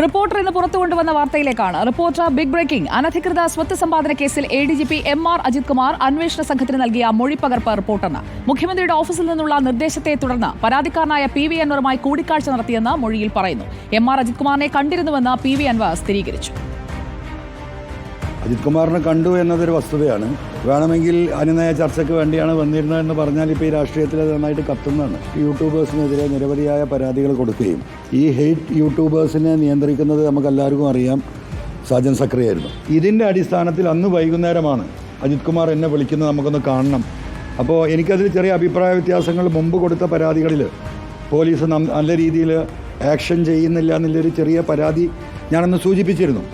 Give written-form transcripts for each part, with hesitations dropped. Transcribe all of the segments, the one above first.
Reporter ഇന്ന് പുറത്തുകൊണ്ടുവന്ന വാർത്തയിലേക്കാണ്. Reporter big breaking. അനധികൃത സ്വത്ത് സമ്പാദന കേസിൽ ADGP MR അജിത് കുമാർ അന്വേഷണ സംഘത്തിന് നൽകിയ മൊഴിപ്പകർപ്പ് റിപ്പോർട്ടറിന് മുഖ്യമന്ത്രിയുടെ ഓഫീസിൽ നിന്നുള്ള നിർദ്ദേശത്തെ തുടർന്ന് പരാതിക്കാരനായ PV അൻവറുമായി കൂടിക്കാഴ്ച നടത്തിയെന്ന് മൊഴിയിൽ പറയുന്നു. MR അജിത് കുമാറിനെ കണ്ടിരുന്നുവെന്ന് PV അൻവർ സ്ഥിരീകരിച്ചു. അജിത് കുമാറിനെ കണ്ടു എന്നതൊരു വസ്തുതയാണ്. വേണമെങ്കിൽ അനുനയ ചർച്ചയ്ക്ക് വേണ്ടിയാണ് വന്നിരുന്നതെന്ന് പറഞ്ഞാൽ ഇപ്പോൾ ഈ രാഷ്ട്രീയത്തിൽ അത് നന്നായിട്ട് കത്തുന്നതാണ്. യൂട്യൂബേഴ്സിനെതിരെ നിരവധിയായ പരാതികൾ കൊടുക്കുകയും ഈ ഹെയ്റ്റ് യൂട്യൂബേഴ്സിനെ നിയന്ത്രിക്കുന്നത് നമുക്കെല്ലാവർക്കും അറിയാം സാജൻ സക്രിയായിരുന്നു. ഇതിൻ്റെ അടിസ്ഥാനത്തിൽ അന്ന് വൈകുന്നേരമാണ് അജിത് കുമാർ എന്നെ വിളിക്കുന്നത്, നമുക്കൊന്ന് കാണണം. അപ്പോൾ എനിക്കതിൽ ചെറിയ അഭിപ്രായ വ്യത്യാസങ്ങൾ മുമ്പ് കൊടുത്ത പരാതികളിൽ പോലീസ് നല്ല രീതിയിൽ ആക്ഷൻ ചെയ്യുന്നില്ല എന്നുള്ളൊരു ചെറിയ പരാതി ഞാനന്ന് സൂചിപ്പിച്ചിരുന്നു.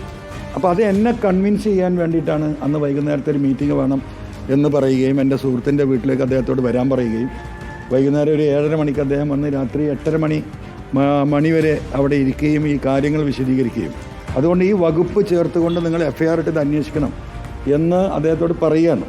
അപ്പോൾ അത് എന്നെ കൺവിൻസ് ചെയ്യാൻ വേണ്ടിയിട്ടാണ് അന്ന് വൈകുന്നേരത്തെ ഒരു മീറ്റിംഗ് വേണം എന്ന് പറയുകയും എൻ്റെ സുഹൃത്തിൻ്റെ വീട്ടിലേക്ക് അദ്ദേഹത്തോട് വരാൻ പറയുകയും വൈകുന്നേരം ഒരു 7:30 മണിക്ക് അദ്ദേഹം വന്ന് രാത്രി 8:30 മണി വരെ അവിടെ ഇരിക്കുകയും ഈ കാര്യങ്ങൾ വിശദീകരിക്കുകയും അതുകൊണ്ട് ഈ വകുപ്പ് ചേർത്തുകൊണ്ട് നിങ്ങൾ FIR ഇട്ട് അന്വേഷിക്കണം എന്ന് അദ്ദേഹത്തോട് പറയുകയാണ്.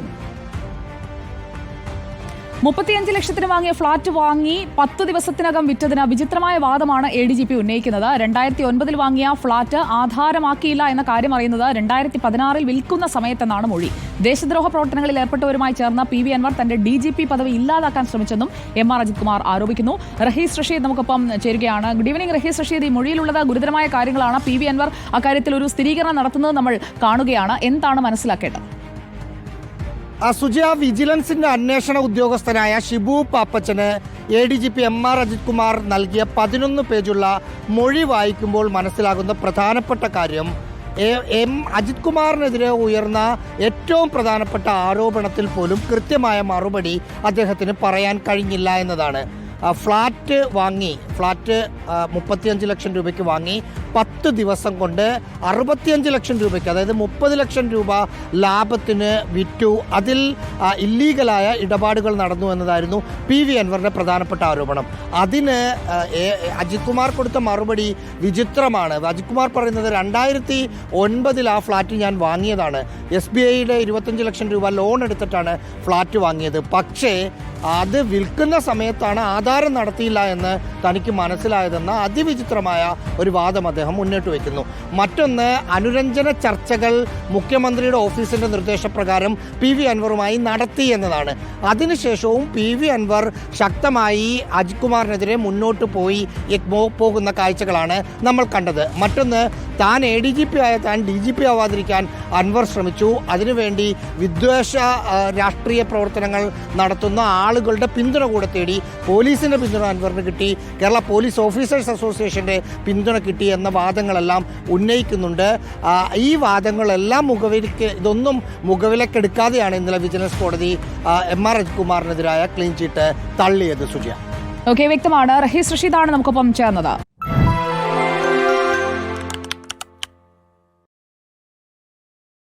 35 ലക്ഷത്തിന് വാങ്ങിയ ഫ്ളാറ്റ് വാങ്ങി 10 ദിവസത്തിനകം വിറ്റതിന് വിചിത്രമായ വാദമാണ് ADGP ഉന്നയിക്കുന്നത്. 2009 വാങ്ങിയ ഫ്ളാറ്റ് ആധാരമാക്കിയില്ല എന്ന കാര്യം അറിയുന്നത് 2016 വിൽക്കുന്ന സമയത്തെന്നാണ് മൊഴി. ദേശദ്രോഹ പ്രവർത്തനങ്ങളിൽ ഏർപ്പെട്ടവരുമായി ചേർന്ന PV അൻവർ തന്റെ DGP പദവി ഇല്ലാതാക്കാൻ ശ്രമിച്ചെന്നും MR അജിത് കുമാർ ആരോപിക്കുന്നു. റഹീസ് റഷീദ് നമുക്കൊപ്പം ചേരുകയാണ്. Good evening Rahees Rasheed. ഈ മൊഴിയിലുള്ളത് ഗുരുതരമായ കാര്യങ്ങളാണ്. PV അൻവർ അക്കാര്യത്തിൽ ഒരു സ്ഥിരീകരണം നടത്തുന്നത് നമ്മൾ കാണുകയാണ്. എന്താണ് മനസ്സിലാക്കേണ്ടത്? സുജയ, വിജിലൻസിന്റെ അന്വേഷണ ഉദ്യോഗസ്ഥനായ ഷിബു പാപ്പച്ചന് ADGP MR അജിത് കുമാർ നൽകിയ 11 പേജുള്ള മൊഴി വായിക്കുമ്പോൾ മനസ്സിലാകുന്ന പ്രധാനപ്പെട്ട കാര്യം അജിത് കുമാറിനെതിരെ ഉയർന്ന ഏറ്റവും പ്രധാനപ്പെട്ട ആരോപണത്തിൽ പോലും കൃത്യമായ മറുപടി അദ്ദേഹത്തിന് പറയാൻ കഴിഞ്ഞില്ല എന്നതാണ്. ഫ്ലാറ്റ് 35 ലക്ഷം രൂപയ്ക്ക് വാങ്ങി 10 ദിവസം കൊണ്ട് 65 ലക്ഷം രൂപയ്ക്ക്, അതായത് 30 ലക്ഷം രൂപ ലാഭത്തിന് വിറ്റു. അതിൽ ഇല്ലീഗലായ ഇടപാടുകൾ നടന്നു എന്നതായിരുന്നു PV അൻവറിന്റെ പ്രധാനപ്പെട്ട ആരോപണം. അതിന് അജിത് കുമാർ കൊടുത്ത മറുപടി വിചിത്രമാണ്. അജിത് കുമാർ പറയുന്നത് 2009 ആ ഫ്ലാറ്റ് ഞാൻ വാങ്ങിയതാണ്, SBIയുടെ 25 ലക്ഷം രൂപ ലോൺ എടുത്തിട്ടാണ് ഫ്ലാറ്റ് വാങ്ങിയത്. പക്ഷേ അത് വിൽക്കുന്ന സമയത്താണ് ആധാരം നടത്തിയില്ല എന്ന് തനിക്ക് മനസ്സിലായതെന്ന അതിവിചിത്രമായ ഒരു വാദം അദ്ദേഹം മുന്നോട്ട് വയ്ക്കുന്നു. മറ്റൊന്ന്, അനുരഞ്ജന ചർച്ചകൾ മുഖ്യമന്ത്രിയുടെ ഓഫീസിൻ്റെ നിർദ്ദേശപ്രകാരം PV അൻവറുമായി നടത്തി എന്നതാണ്. അതിനുശേഷവും PV അൻവർ ശക്തമായി അജിത് കുമാറിനെതിരെ മുന്നോട്ട് പോകുന്ന കാഴ്ചകളാണ് നമ്മൾ കണ്ടത്. മറ്റൊന്ന്, താൻ ADGP ആയ താൻ DGP ആവാതിരിക്കാൻ അൻവർ ശ്രമിച്ചു. അതിനുവേണ്ടി വിദ്വേഷ രാഷ്ട്രീയ പ്രവർത്തനങ്ങൾ നടത്തുന്ന ആളുകളുടെ പിന്തുണ കൂടെ തേടി. പോലീസിൻ്റെ പിന്തുണ അൻവറിന് കിട്ടി, കേരള പോലീസ് ഓഫീസേഴ്സ് അസോസിയേഷൻ്റെ പിന്തുണ കിട്ടി എന്ന വാദങ്ങളെല്ലാം ഉന്നയിക്കുന്നുണ്ട്. ഈ വാദങ്ങളെല്ലാം ഇതൊന്നും മുഖവിലക്കെടുക്കാതെയാണ് ഇന്നലെ വിജിലൻസ് കോടതി MR അജിത് കുമാറിനെതിരായ ക്ലീൻ ചീറ്റ് തള്ളിയത്. സുജയ, വ്യക്തമാണ്. റഹീസ് റഷീദാണ് നമുക്കൊപ്പം ചേർന്നത്.